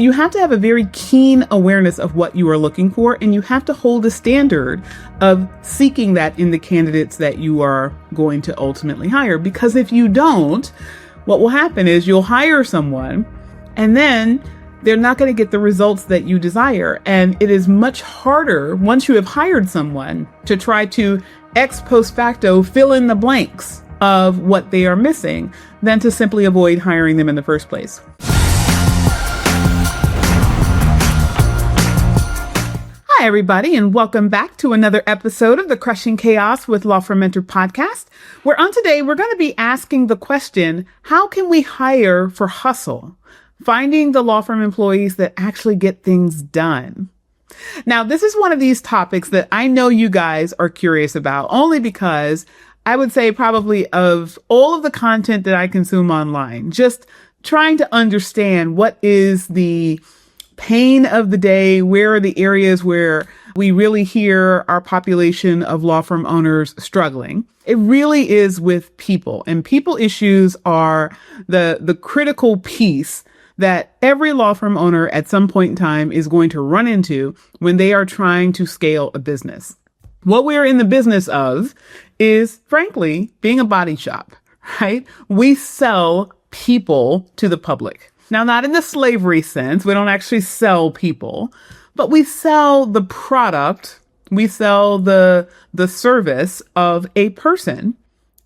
You have to have a very keen awareness of what you are looking for, and you have to hold a standard of seeking that in the candidates that you are going to ultimately hire. Because if you don't, what will happen is you'll hire someone and then they're not going to get the results that you desire. And it is much harder once you have hired someone to try to ex post facto fill in the blanks of what they are missing than to simply avoid hiring them in the first place. Hi, everybody, and welcome back to another episode of the Crushing Chaos with Law Firm Mentor podcast, where on today we're going to be asking the question, how can we hire for hustle? Finding the law firm employees that actually get things done. Now, this is one of these topics that I know you guys are curious about, only because I would say probably of all of the content that I consume online, just trying to understand what is the pain of the day, where are the areas where we really hear our population of law firm owners struggling. It really is with people, and people issues are the critical piece that every law firm owner at some point in time is going to run into when they are trying to scale a business. What we're in the business of is, frankly, being a body shop, right? We sell people to the public. Now, not in the slavery sense. We don't actually sell people, but we sell the product. We sell the service of a person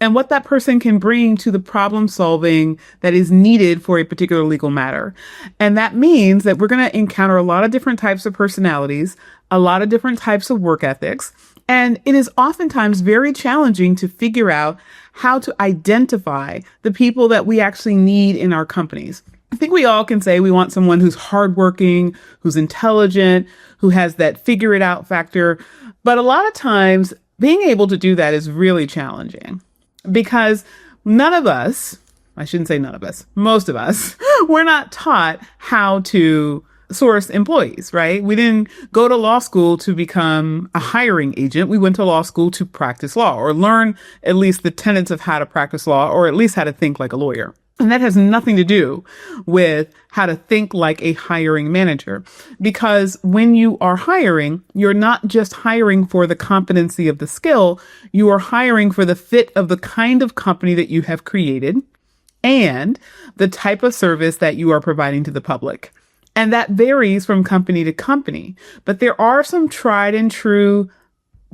and what that person can bring to the problem solving that is needed for a particular legal matter. And that means that we're going to encounter a lot of different types of personalities, a lot of different types of work ethics. And it is oftentimes very challenging to figure out how to identify the people that we actually need in our companies. I think we all can say we want someone who's hardworking, who's intelligent, who has that figure it out factor. But a lot of times being able to do that is really challenging because none of us, I shouldn't say none of us, most of us, we're not taught how to source employees, right? We didn't go to law school to become a hiring agent. We went to law school to practice law or learn at least the tenets of how to practice law, or at least how to think like a lawyer. And that has nothing to do with how to think like a hiring manager, because when you are hiring, you're not just hiring for the competency of the skill, you are hiring for the fit of the kind of company that you have created and the type of service that you are providing to the public. And that varies from company to company, but there are some tried and true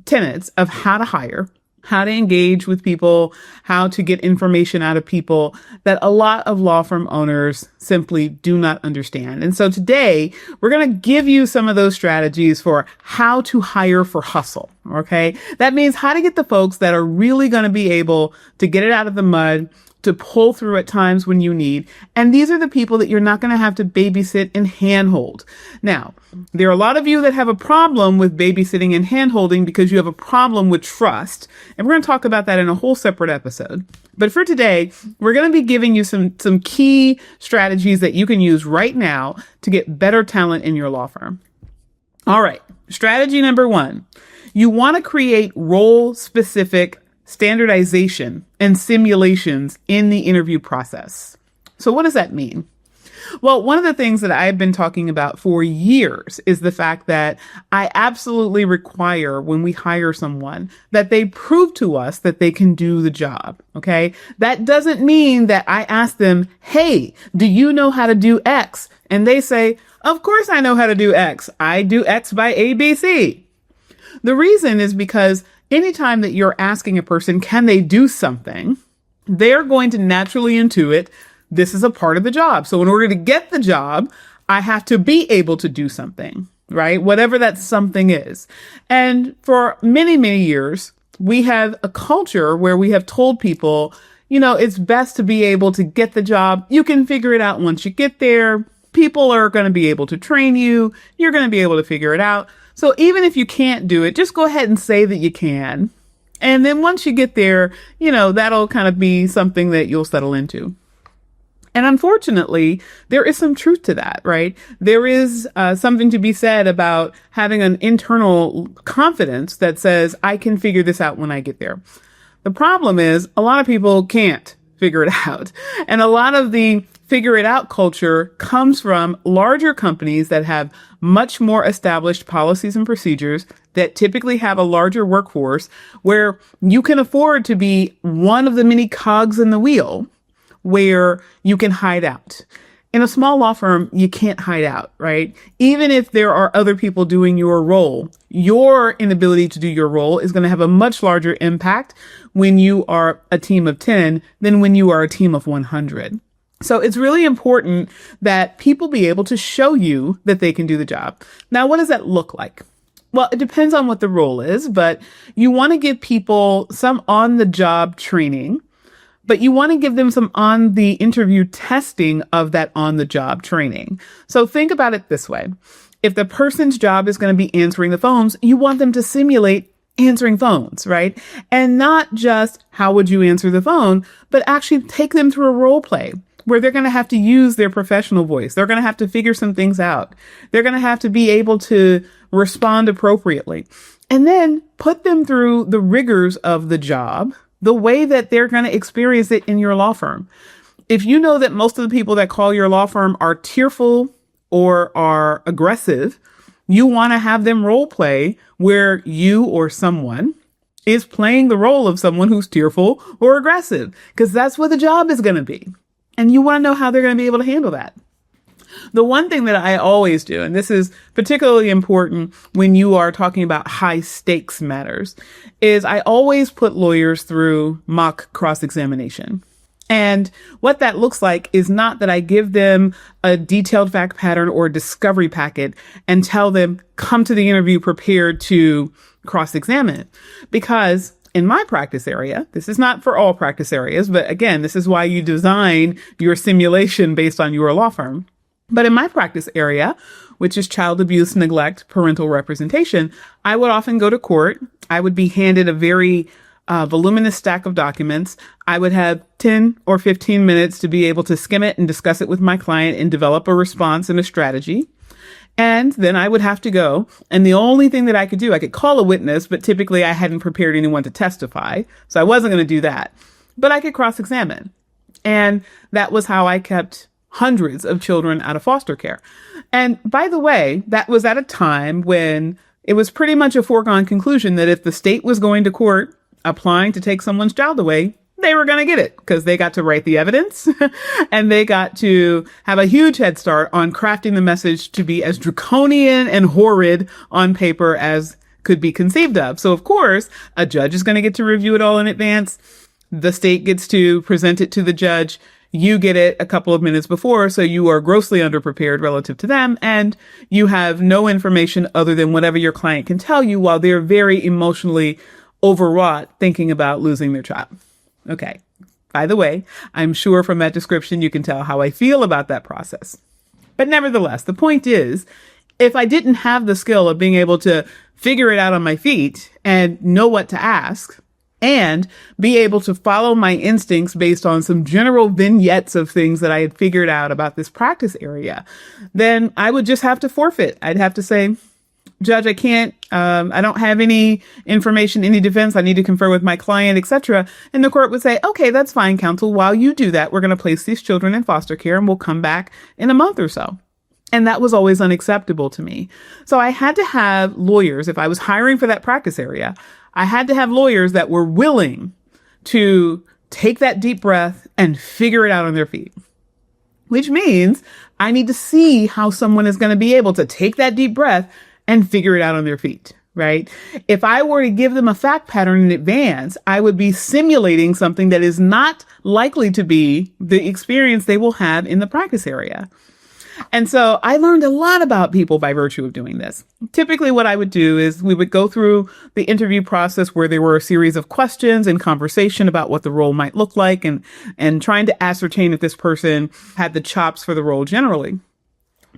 tenets of how to hire, how to engage with people, how to get information out of people that a lot of law firm owners simply do not understand. And so today we're going to give you some of those strategies for how to hire for hustle. Okay. That means how to get the folks that are really going to be able to get it out of the mud, to pull through at times when you need. And these are the people that you're not going to have to babysit and handhold. Now, there are a lot of you that have a problem with babysitting and handholding because you have a problem with trust. And we're going to talk about that in a whole separate episode. But for today, we're going to be giving you some key strategies that you can use right now to get better talent in your law firm. All right. Strategy number 1. You want to create role-specific standardization and simulations in the interview process. So what does that mean? Well, one of the things that I've been talking about for years is the fact that I absolutely require when we hire someone that they prove to us that they can do the job. Okay. That doesn't mean that I ask them, hey, do you know how to do X? And they say, of course I know how to do X. I do X by ABC. The reason is because anytime that you're asking a person, can they do something, they're going to naturally intuit this is a part of the job. So in order to get the job, I have to be able to do something, right? Whatever that something is. And for many, many years, we have a culture where we have told people, you know, it's best to be able to get the job. You can figure it out once you get there. People are going to be able to train you. You're going to be able to figure it out. So even if you can't do it, just go ahead and say that you can. And then once you get there, you know, that'll kind of be something that you'll settle into. And unfortunately, there is some truth to that, right? There is something to be said about having an internal confidence that says, I can figure this out when I get there. The problem is a lot of people can't figure it out. And a lot of the figure it out culture comes from larger companies that have much more established policies and procedures, that typically have a larger workforce, where you can afford to be one of the many cogs in the wheel where you can hide out. In a small law firm, you can't hide out, right? Even if there are other people doing your role, your inability to do your role is going to have a much larger impact when you are a team of 10 than when you are a team of 100. So it's really important that people be able to show you that they can do the job. Now, what does that look like? Well, it depends on what the role is, but you want to give people some on-the-job training, but you want to give them some on the interview testing of that on the job training. So think about it this way. If the person's job is going to be answering the phones, you want them to simulate answering phones, right? And not just how would you answer the phone, but actually take them through a role play where they're going to have to use their professional voice. They're going to have to figure some things out. They're going to have to be able to respond appropriately, and then put them through the rigors of the job the way that they're going to experience it in your law firm. If you know that most of the people that call your law firm are tearful or are aggressive, you want to have them role play where you or someone is playing the role of someone who's tearful or aggressive, because that's what the job is going to be. And you want to know how they're going to be able to handle that. The one thing that I always do, and this is particularly important when you are talking about high stakes matters, is I always put lawyers through mock cross-examination. And what that looks like is not that I give them a detailed fact pattern or discovery packet and tell them, come to the interview prepared to cross-examine. Because in my practice area, this is not for all practice areas, but again, this is why you design your simulation based on your law firm. But in my practice area, which is child abuse, neglect, parental representation, I would often go to court. I would be handed a very voluminous stack of documents. I would have 10 or 15 minutes to be able to skim it and discuss it with my client and develop a response and a strategy. And then I would have to go. And the only thing that I could do, I could call a witness, but typically I hadn't prepared anyone to testify. So I wasn't going to do that. But I could cross-examine. And that was how I kept hundreds of children out of foster care. And by the way, that was at a time when it was pretty much a foregone conclusion that if the state was going to court applying to take someone's child away, they were going to get it because they got to write the evidence and they got to have a huge head start on crafting the message to be as draconian and horrid on paper as could be conceived of. So of course, a judge is going to get to review it all in advance. The state gets to present it to the judge. You get it a couple of minutes before, so you are grossly underprepared relative to them, and you have no information other than whatever your client can tell you while they're very emotionally overwrought thinking about losing their child. Okay. By the way, I'm sure from that description you can tell how I feel about that process. But nevertheless, the point is, if I didn't have the skill of being able to figure it out on my feet and know what to ask, and be able to follow my instincts based on some general vignettes of things that I had figured out about this practice area, then I would just have to forfeit. I'd have to say, Judge, I can't, I don't have any information, any defense. I need to confer with my client, etc. And the court would say, okay, that's fine, counsel. While you do that, we're going to place these children in foster care and we'll come back in a month or so. And that was always unacceptable to me. So I had to have lawyers, if I was hiring for that practice area, I had to have lawyers that were willing to take that deep breath and figure it out on their feet, which means I need to see how someone is going to be able to take that deep breath and figure it out on their feet, right? If I were to give them a fact pattern in advance, I would be simulating something that is not likely to be the experience they will have in the practice area. And so I learned a lot about people by virtue of doing this. Typically what I would do is we would go through the interview process where there were a series of questions and conversation about what the role might look like and trying to ascertain if this person had the chops for the role generally.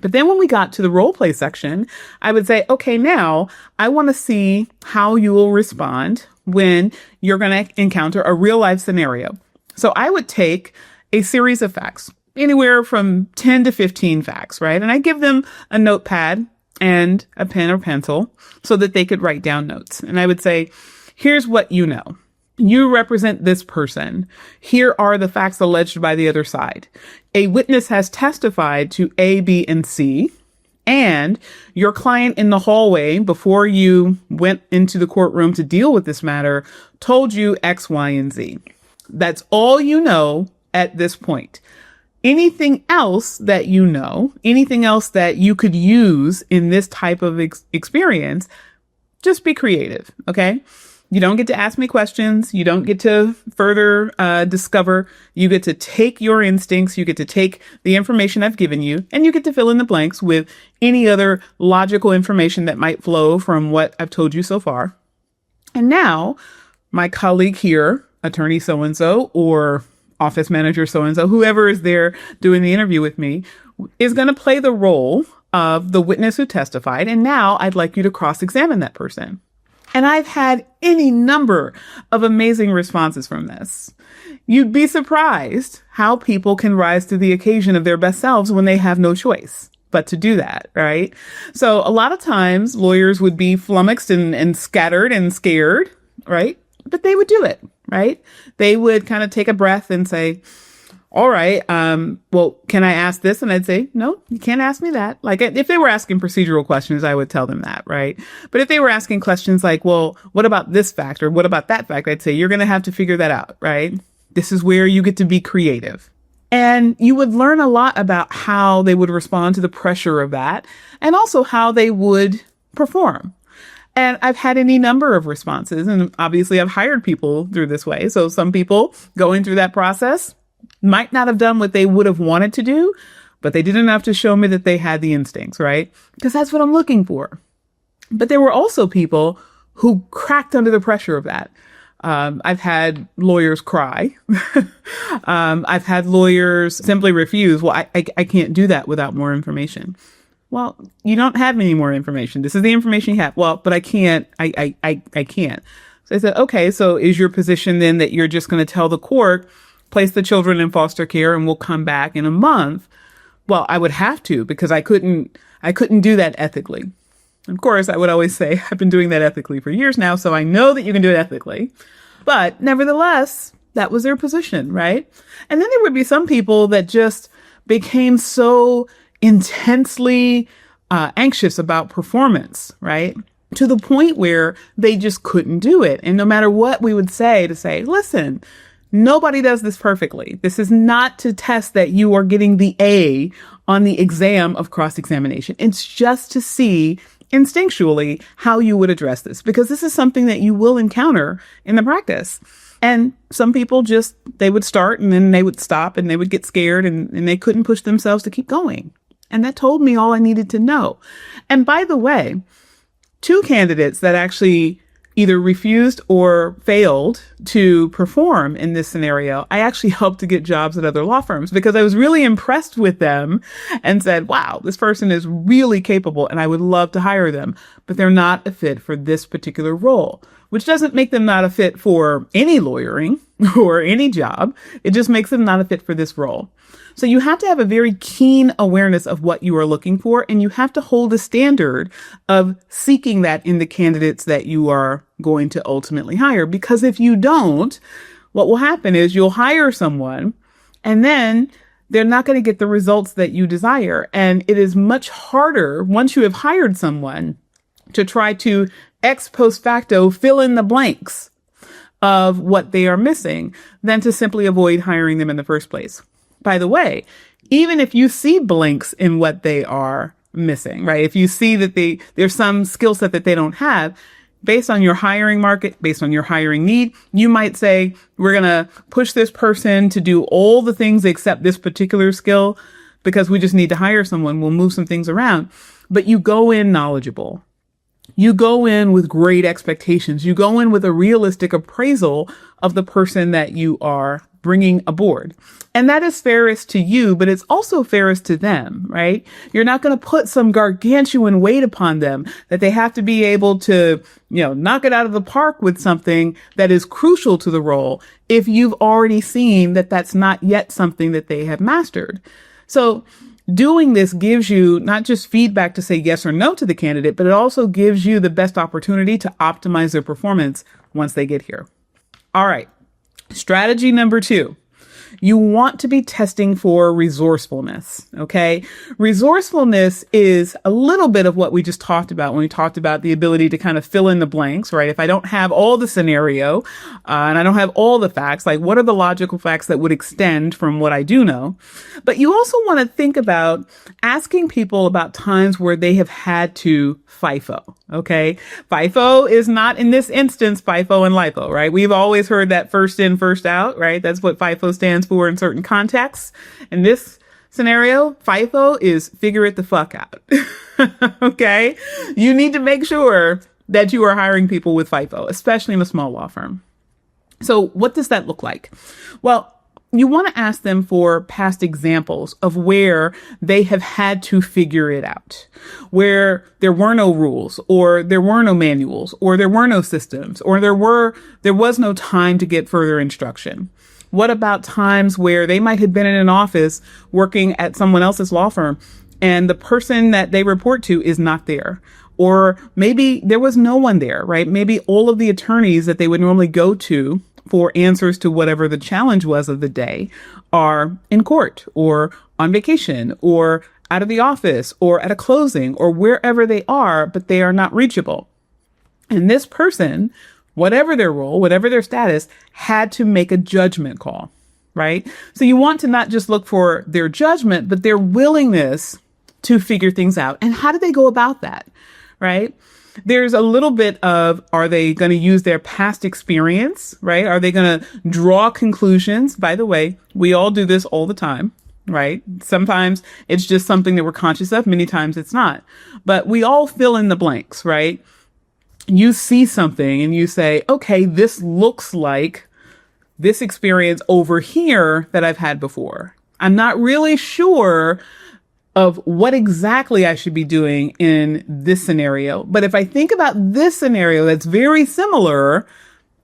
But then when we got to the role play section, I would say, okay, now I want to see how you will respond when you're going to encounter a real life scenario. So I would take a series of facts, anywhere from 10 to 15 facts, right? And I give them a notepad and a pen or pencil so that they could write down notes. And I would say, here's what you know. You represent this person. Here are the facts alleged by the other side. A witness has testified to A, B, and C. And your client in the hallway, before you went into the courtroom to deal with this matter, told you X, Y, and Z. That's all you know at this point. Anything else that you know, anything else that you could use in this type of experience, just be creative, okay? You don't get to ask me questions. You don't get to further discover. You get to take your instincts. You get to take the information I've given you, and you get to fill in the blanks with any other logical information that might flow from what I've told you so far. And now my colleague here, attorney so-and-so or office manager so-and-so, whoever is there doing the interview with me, is going to play the role of the witness who testified. And now I'd like you to cross-examine that person. And I've had any number of amazing responses from this. You'd be surprised how people can rise to the occasion of their best selves when they have no choice but to do that, right? So a lot of times lawyers would be flummoxed and scattered and scared, right? But they would do it, right? They would kind of take a breath and say, all right, well, can I ask this? And I'd say, no, you can't ask me that. Like if they were asking procedural questions, I would tell them that, right? But if they were asking questions like, well, what about this fact or what about that fact? I'd say, you're going to have to figure that out, right? This is where you get to be creative. And you would learn a lot about how they would respond to the pressure of that and also how they would perform. And I've had any number of responses, and obviously I've hired people through this way. So some people going through that process might not have done what they would have wanted to do, but they did enough to show me that they had the instincts, right? Because that's what I'm looking for. But there were also people who cracked under the pressure of that. I've had lawyers cry. I've had lawyers simply refuse. Well, I can't do that without more information. Well, you don't have any more information. This is the information you have. Well, but I can't. I can't. So I said, okay, so is your position then that you're just going to tell the court, place the children in foster care and we'll come back in a month? Well, I would have to, because I couldn't do that ethically. Of course, I would always say I've been doing that ethically for years now, so I know that you can do it ethically. But nevertheless, that was their position, right? And then there would be some people that just became so intensely anxious about performance, right? To the point where they just couldn't do it. And no matter what we would say to say, listen, nobody does this perfectly. This is not to test that you are getting the A on the exam of cross-examination. It's just to see instinctually how you would address this, because this is something that you will encounter in the practice. And some people just, they would start and then they would stop and they would get scared and they couldn't push themselves to keep going. And that told me all I needed to know. And by the way, 2 candidates that actually either refused or failed to perform in this scenario, I actually helped to get jobs at other law firms because I was really impressed with them and said, wow, this person is really capable and I would love to hire them, but they're not a fit for this particular role, which doesn't make them not a fit for any lawyering or any job. It just makes them not a fit for this role. So you have to have a very keen awareness of what you are looking for, and you have to hold a standard of seeking that in the candidates that you are going to ultimately hire. Because if you don't, what will happen is you'll hire someone and then they're not going to get the results that you desire. And it is much harder once you have hired someone to try to ex post facto fill in the blanks of what they are missing than to simply avoid hiring them in the first place. By the way, even if you see blanks in what they are missing, right? If you see that there's some skill set that they don't have, based on your hiring market, based on your hiring need, you might say, we're going to push this person to do all the things except this particular skill because we just need to hire someone. We'll move some things around. But you go in knowledgeable. You go in with great expectations. You go in with a realistic appraisal of the person that you are bringing aboard. And that is fairest to you, but it's also fairest to them, right? You're not going to put some gargantuan weight upon them that they have to be able to, knock it out of the park with something that is crucial to the role if you've already seen that that's not yet something that they have mastered. So doing this gives you not just feedback to say yes or no to the candidate, but it also gives you the best opportunity to optimize their performance once they get here. All right. Strategy number 2. You want to be testing for resourcefulness, okay? Resourcefulness is a little bit of what we just talked about when we talked about the ability to kind of fill in the blanks, right? If I don't have all the scenario and I don't have all the facts, like what are the logical facts that would extend from what I do know? But you also want to think about asking people about times where they have had to FIFO, okay? FIFO is not in this instance FIFO and LIFO, right? We've always heard that first in, first out, right? That's what FIFO stands for in certain contexts. In this scenario, FIFO is figure it the fuck out. Okay? You need to make sure that you are hiring people with FIFO, especially in a small law firm. So what does that look like? Well, you want to ask them for past examples of where they have had to figure it out, where there were no rules or there were no manuals or there were no systems or there was no time to get further instruction. What about times where they might have been in an office working at someone else's law firm and the person that they report to is not there? Or maybe there was no one there, right? Maybe all of the attorneys that they would normally go to for answers to whatever the challenge was of the day are in court or on vacation or out of the office or at a closing or wherever they are, but they are not reachable. And this person, whatever their role, whatever their status, had to make a judgment call, right? So you want to not just look for their judgment, but their willingness to figure things out. And how do they go about that, right? There's a little bit of, are they going to use their past experience, right? Are they going to draw conclusions? By the way, we all do this all the time, right? Sometimes it's just something that we're conscious of. Many times it's not. But we all fill in the blanks, right? You see something and you say, okay, this looks like this experience over here that I've had before. I'm not really sure of what exactly I should be doing in this scenario. But if I think about this scenario that's very similar,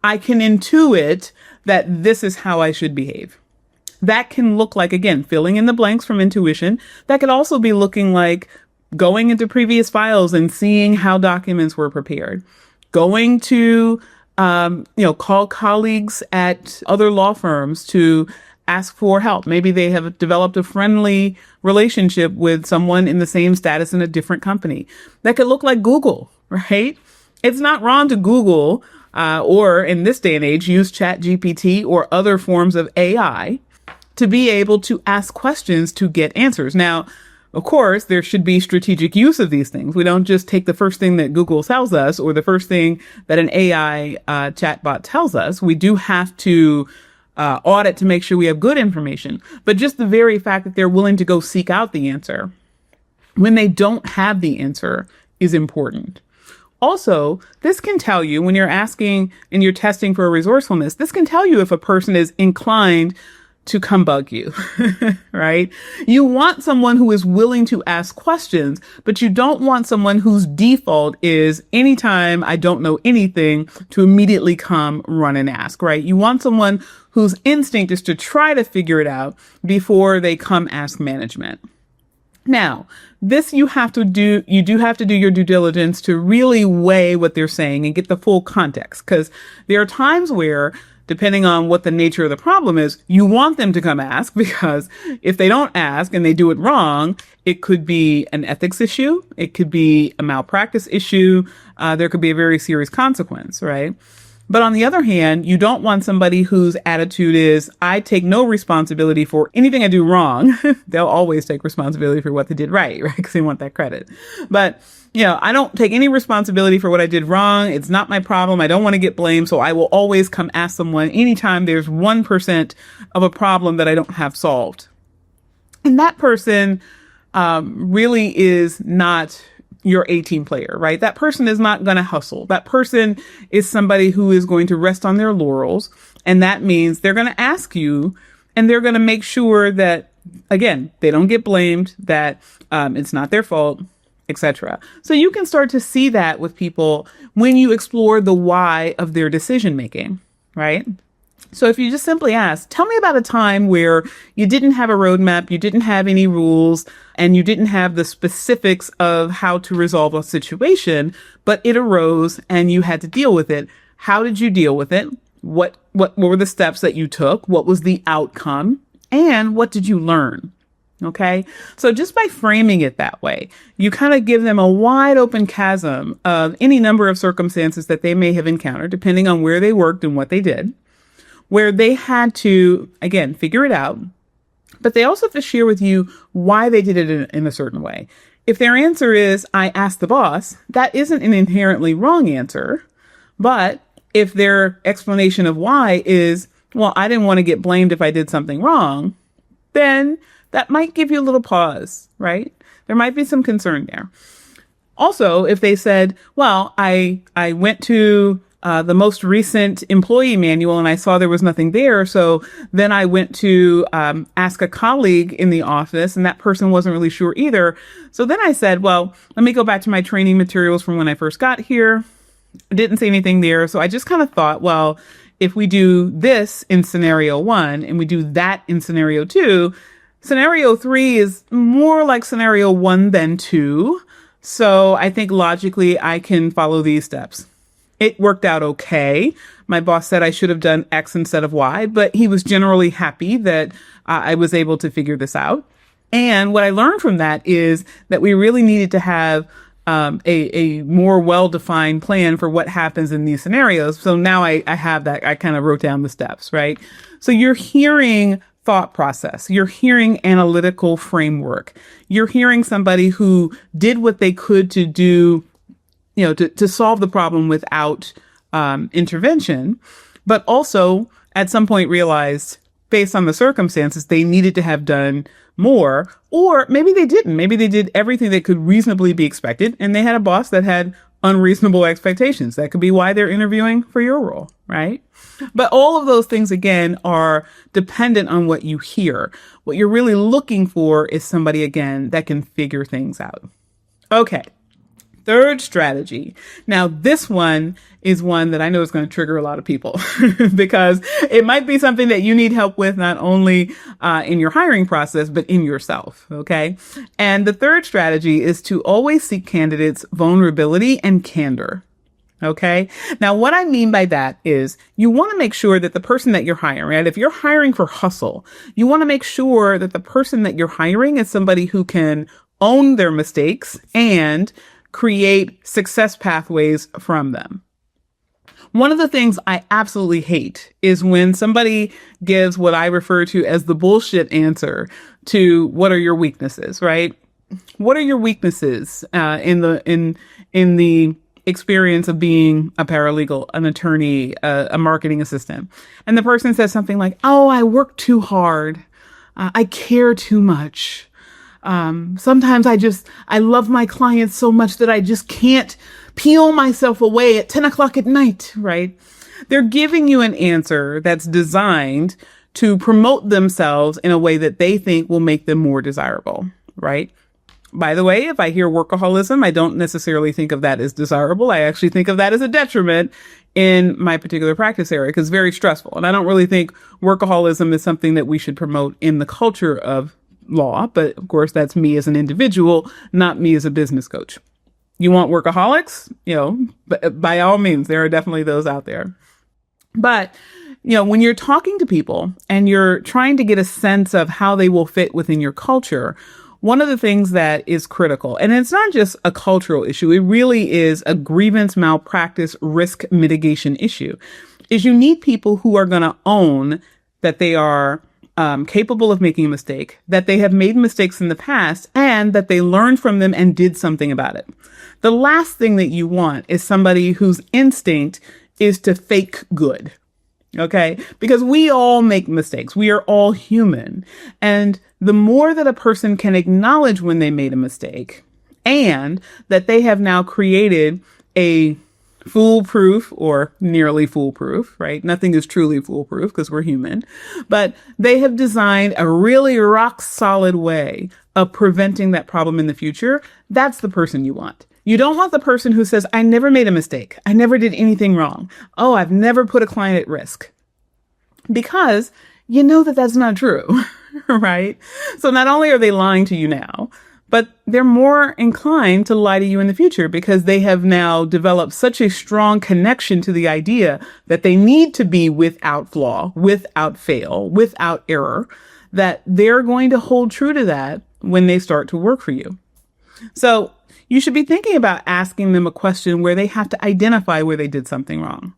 I can intuit that this is how I should behave. That can look like, again, filling in the blanks from intuition. That could also be looking like going into previous files and seeing how documents were prepared. Going to, call colleagues at other law firms to ask for help. Maybe they have developed a friendly relationship with someone in the same status in a different company. That could look like Google, right? It's not wrong to Google or in this day and age, use ChatGPT or other forms of AI to be able to ask questions to get answers. Now, of course, there should be strategic use of these things. We don't just take the first thing that Google tells us or the first thing that an AI chatbot tells us. We do have to audit to make sure we have good information. But just the very fact that they're willing to go seek out the answer when they don't have the answer is important. Also, this can tell you when you're asking and you're testing for resourcefulness, this can tell you if a person is inclined to come bug you, right? You want someone who is willing to ask questions, but you don't want someone whose default is anytime I don't know anything to immediately come run and ask, right? You want someone whose instinct is to try to figure it out before they come ask management. Now, this you do have to do your due diligence to really weigh what they're saying and get the full context, because there are times where, depending on what the nature of the problem is, you want them to come ask, because if they don't ask and they do it wrong, it could be an ethics issue. It could be a malpractice issue. There could be a very serious consequence, right? But on the other hand, you don't want somebody whose attitude is, I take no responsibility for anything I do wrong. They'll always take responsibility for what they did right? Because they want that credit. But I don't take any responsibility for what I did wrong. It's not my problem. I don't want to get blamed. So I will always come ask someone anytime there's 1% of a problem that I don't have solved. And that person really is not your A-team player, right? That person is not going to hustle. That person is somebody who is going to rest on their laurels. And that means they're going to ask you and they're going to make sure that, again, they don't get blamed, that it's not their fault, etc. So you can start to see that with people when you explore the why of their decision making, right? So if you just simply ask, tell me about a time where you didn't have a roadmap, you didn't have any rules, and you didn't have the specifics of how to resolve a situation, but it arose and you had to deal with it. How did you deal with it? What were the steps that you took? What was the outcome? And what did you learn? Okay. So just by framing it that way, you kind of give them a wide open chasm of any number of circumstances that they may have encountered, depending on where they worked and what they did, where they had to, again, figure it out. But they also have to share with you why they did it in a certain way. If their answer is, I asked the boss, that isn't an inherently wrong answer. But if their explanation of why is, well, I didn't want to get blamed if I did something wrong, then that might give you a little pause, right? There might be some concern there. Also, if they said, well, I went to the most recent employee manual and I saw there was nothing there. So then I went to ask a colleague in the office and that person wasn't really sure either. So then I said, well, let me go back to my training materials from when I first got here. I didn't see anything there. So I just kind of thought, well, if we do this in scenario 1 and we do that in scenario 2, scenario 3 is more like scenario 1 than 2. So I think logically I can follow these steps. It worked out okay. My boss said I should have done X instead of Y, but he was generally happy that I was able to figure this out. And what I learned from that is that we really needed to have a more well-defined plan for what happens in these scenarios. So now I have that. I kind of wrote down the steps, right? So you're hearing thought process. You're hearing analytical framework. You're hearing somebody who did what they could to do, to solve the problem without intervention, but also at some point realized, based on the circumstances, they needed to have done more, or maybe they didn't. Maybe they did everything that could reasonably be expected, and they had a boss that had unreasonable expectations. That could be why they're interviewing for your role, right? But all of those things, again, are dependent on what you hear. What you're really looking for is somebody, again, that can figure things out. Okay. Third strategy. Now, this one is one that I know is going to trigger a lot of people because it might be something that you need help with, not only in your hiring process, but in yourself. Okay. And the third strategy is to always seek candidates' vulnerability and candor. Okay. Now, what I mean by that is you want to make sure that the person that you're hiring, right? If you're hiring for hustle, you want to make sure that the person that you're hiring is somebody who can own their mistakes and create success pathways from them. One of the things I absolutely hate is when somebody gives what I refer to as the bullshit answer to what are your weaknesses, right? What are your weaknesses in the experience of being a paralegal, an attorney, a marketing assistant? And the person says something like, "Oh, I work too hard. I care too much. Sometimes I love my clients so much that I just can't peel myself away at 10 o'clock at night," right? They're giving you an answer that's designed to promote themselves in a way that they think will make them more desirable, right? By the way, if I hear workaholism, I don't necessarily think of that as desirable. I actually think of that as a detriment in my particular practice area because it's very stressful. And I don't really think workaholism is something that we should promote in the culture of law, but of course that's me as an individual, not me as a business coach. You want workaholics? By all means, there are definitely those out there. But, when you're talking to people and you're trying to get a sense of how they will fit within your culture, one of the things that is critical, and it's not just a cultural issue, it really is a grievance, malpractice, risk mitigation issue, is you need people who are going to own that they are capable of making a mistake, that they have made mistakes in the past, and that they learned from them and did something about it. The last thing that you want is somebody whose instinct is to fake good. Okay? Because we all make mistakes. We are all human. And the more that a person can acknowledge when they made a mistake and that they have now created a foolproof or nearly foolproof, right? Nothing is truly foolproof because we're human, but they have designed a really rock solid way of preventing that problem in the future. That's the person you want. You don't want the person who says, "I never made a mistake. I never did anything wrong. Oh, I've never put a client at risk." Because you know that that's not true, right? So not only are they lying to you now, but they're more inclined to lie to you in the future because they have now developed such a strong connection to the idea that they need to be without flaw, without fail, without error, that they're going to hold true to that when they start to work for you. So you should be thinking about asking them a question where they have to identify where they did something wrong.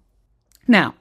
Now,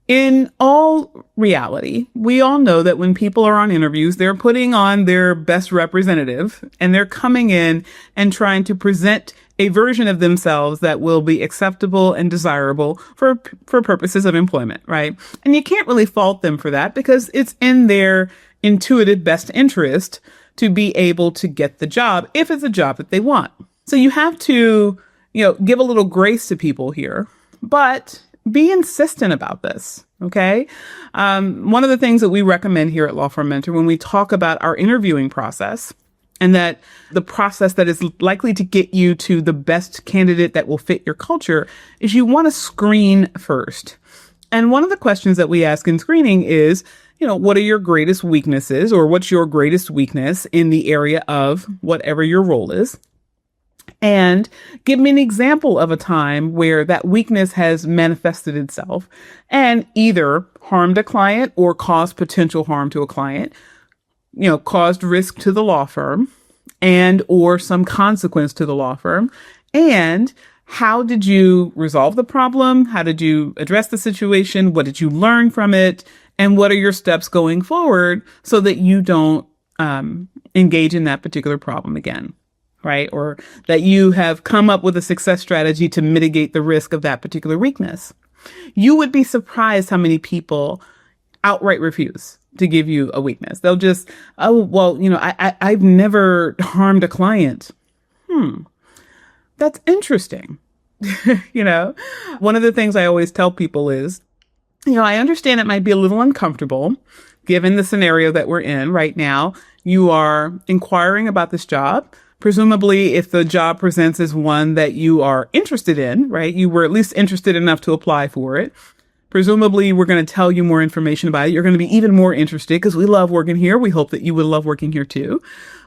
in all reality, we all know that when people are on interviews, they're putting on their best representative and they're coming in and trying to present a version of themselves that will be acceptable and desirable for purposes of employment, right? And you can't really fault them for that because it's in their intuitive best interest to be able to get the job if it's a job that they want. So you have to, give a little grace to people here, but be insistent about this, okay? One of the things that we recommend here at Law Firm Mentor when we talk about our interviewing process and that the process that is likely to get you to the best candidate that will fit your culture is you want to screen first. And one of the questions that we ask in screening is, what are your greatest weaknesses or what's your greatest weakness in the area of whatever your role is? And give me an example of a time where that weakness has manifested itself and either harmed a client or caused potential harm to a client, caused risk to the law firm and or some consequence to the law firm. And how did you resolve the problem? How did you address the situation? What did you learn from it? And what are your steps going forward so that you don't engage in that particular problem again? Right? Or that you have come up with a success strategy to mitigate the risk of that particular weakness. You would be surprised how many people outright refuse to give you a weakness. They'll just, I've never harmed a client. That's interesting. One of the things I always tell people is, I understand it might be a little uncomfortable given the scenario that we're in right now. You are inquiring about this job. Presumably, if the job presents as one that you are interested in, right? You were at least interested enough to apply for it. Presumably, we're going to tell you more information about it. You're going to be even more interested because we love working here. We hope that you would love working here too.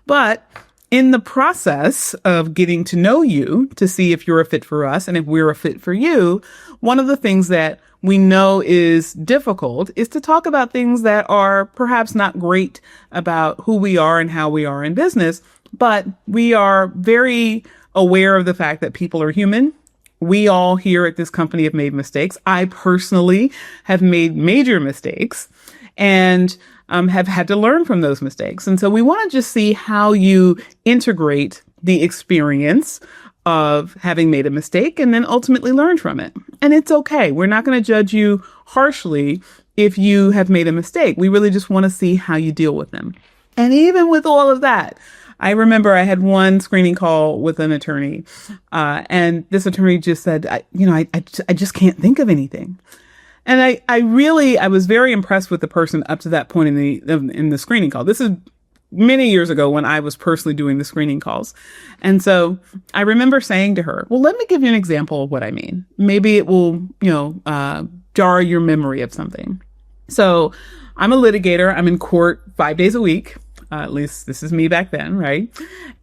But in the process of getting to know you to see if you're a fit for us and if we're a fit for you, one of the things that we know is difficult is to talk about things that are perhaps not great about who we are and how we are in business. But we are very aware of the fact that people are human. We all here at this company have made mistakes. I personally have made major mistakes and have had to learn from those mistakes. And so we want to just see how you integrate the experience of having made a mistake and then ultimately learn from it. And it's okay. We're not going to judge you harshly if you have made a mistake. We really just want to see how you deal with them. And even with all of that, I remember I had one screening call with an attorney, and this attorney just said, I just can't think of anything. And I was very impressed with the person up to that point in the screening call. This is many years ago when I was personally doing the screening calls. And so I remember saying to her, well, let me give you an example of what I mean. Maybe it will, jar your memory of something. So I'm a litigator. I'm in court 5 days a week. At least this is me back then, right?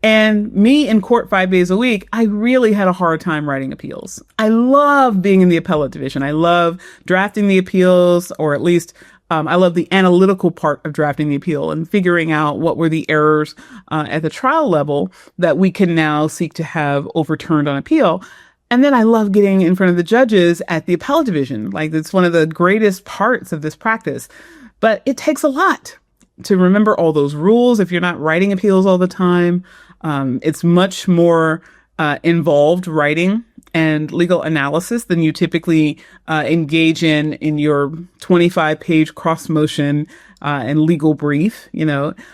And me in court 5 days a week, I really had a hard time writing appeals. I love being in the appellate division. I love drafting the appeals, or at least I love the analytical part of drafting the appeal and figuring out what were the errors at the trial level that we can now seek to have overturned on appeal. And then I love getting in front of the judges at the appellate division. Like, it's one of the greatest parts of this practice. But it takes a lot to remember all those rules if you're not writing appeals all the time. It's much more involved writing and legal analysis than you typically engage in your 25-page cross motion and legal brief,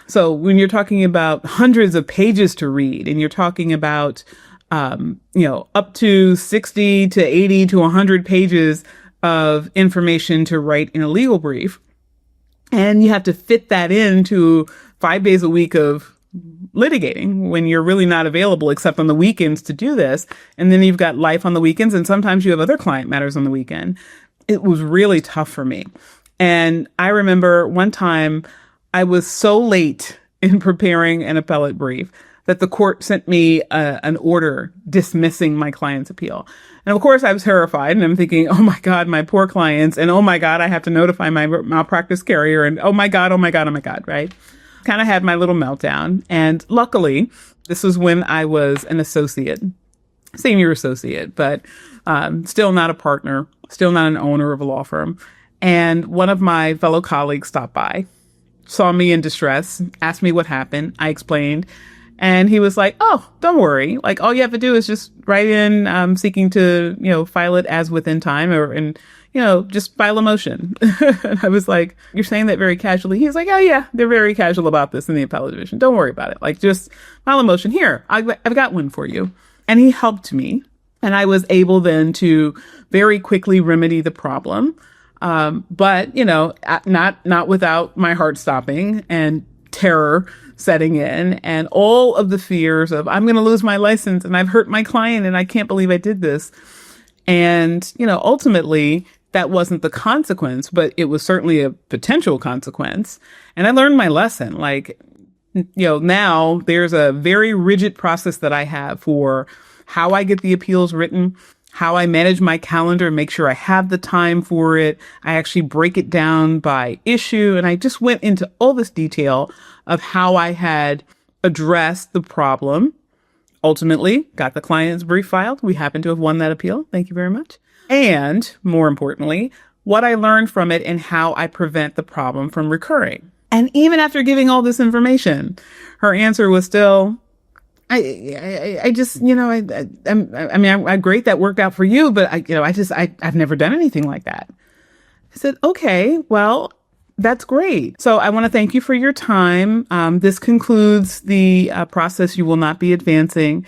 So when you're talking about hundreds of pages to read and you're talking about, up to 60 to 80 to 100 pages of information to write in a legal brief, and you have to fit that into 5 days a week of litigating when you're really not available except on the weekends to do this. And then you've got life on the weekends, and sometimes you have other client matters on the weekend. It was really tough for me. And I remember one time I was so late in preparing an appellate brief that the court sent me an order dismissing my client's appeal. And of course, I was terrified, and I'm thinking, oh my God, my poor clients. And oh my God, I have to notify my malpractice carrier. And oh my God, right? Kind of had my little meltdown. And luckily, this was when I was an associate, senior associate, but still not a partner, still not an owner of a law firm. And one of my fellow colleagues stopped by, saw me in distress, asked me what happened. I explained. And he was like, oh, don't worry. Like, all you have to do is just write in seeking to, file it as within time just file a motion. And I was like, you're saying that very casually. He's like, oh, yeah, they're very casual about this in the appellate division. Don't worry about it. Like, just file a motion. Here, I've got one for you. And he helped me. And I was able then to very quickly remedy the problem. But, not without my heart stopping and terror setting in and all of the fears of I'm going to lose my license and I've hurt my client and I can't believe I did this. And, ultimately that wasn't the consequence, but it was certainly a potential consequence. And I learned my lesson. Like, now there's a very rigid process that I have for how I get the appeals written, how I manage my calendar, make sure I have the time for it. I actually break it down by issue. And I just went into all this detail of how I had addressed the problem. Ultimately, got the client's brief filed. We happen to have won that appeal. Thank you very much. And more importantly, what I learned from it and how I prevent the problem from recurring. And even after giving all this information, her answer was still, I'm great that worked out for you, but I've never done anything like that. I said, okay, well, that's great. So I want to thank you for your time. This concludes the process. You will not be advancing.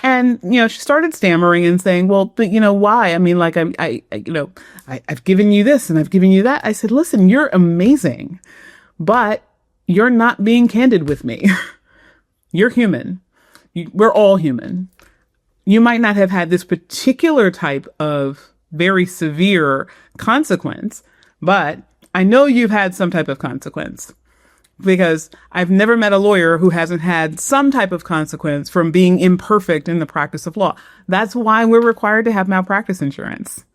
And, she started stammering and saying, well, but why? I mean, like, I've given you this and I've given you that. I said, listen, you're amazing, but you're not being candid with me. You're human. We're all human. You might not have had this particular type of very severe consequence, but I know you've had some type of consequence, because I've never met a lawyer who hasn't had some type of consequence from being imperfect in the practice of law. That's why we're required to have malpractice insurance.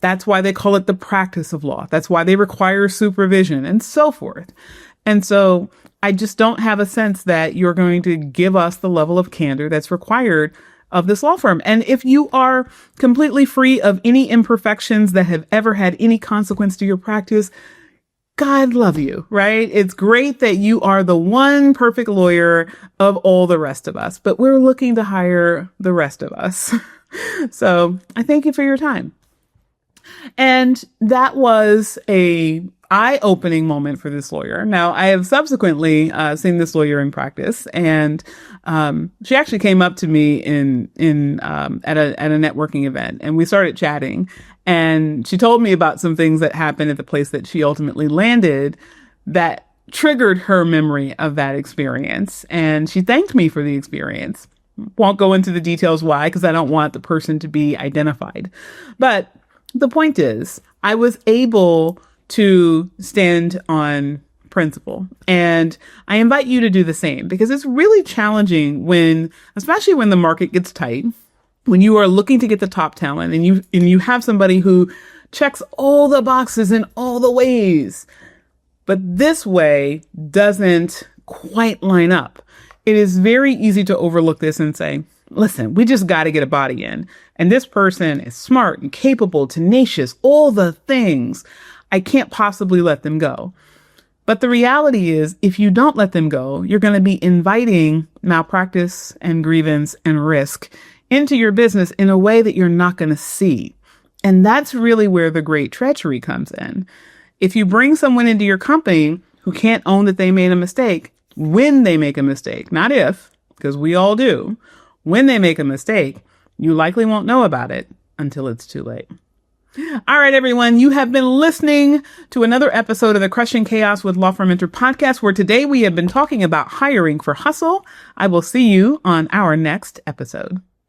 That's why they call it the practice of law. That's why they require supervision and so forth. And so I just don't have a sense that you're going to give us the level of candor that's required of this law firm. And if you are completely free of any imperfections that have ever had any consequence to your practice, God love you, right? It's great that you are the one perfect lawyer of all the rest of us, but we're looking to hire the rest of us. So I thank you for your time. And that was a eye-opening moment for this lawyer. Now, I have subsequently seen this lawyer in practice, and she actually came up to me at a networking event, and we started chatting. And she told me about some things that happened at the place that she ultimately landed that triggered her memory of that experience. And she thanked me for the experience. Won't go into the details why, because I don't want the person to be identified. But the point is, I was able to stand on principle. And I invite you to do the same, because it's really challenging especially when the market gets tight, when you are looking to get the top talent and you have somebody who checks all the boxes in all the ways, but this way doesn't quite line up. It is very easy to overlook this and say, listen, we just got to get a body in. And this person is smart and capable, tenacious, all the things. I can't possibly let them go. But the reality is, if you don't let them go, you're going to be inviting malpractice and grievance and risk into your business in a way that you're not going to see. And that's really where the great treachery comes in. If you bring someone into your company who can't own that they made a mistake, when they make a mistake, not if, because we all do, when they make a mistake, you likely won't know about it until it's too late. All right, everyone, you have been listening to another episode of the Crushing Chaos with Law Firm Mentor podcast, where today we have been talking about hiring for hustle. I will see you on our next episode.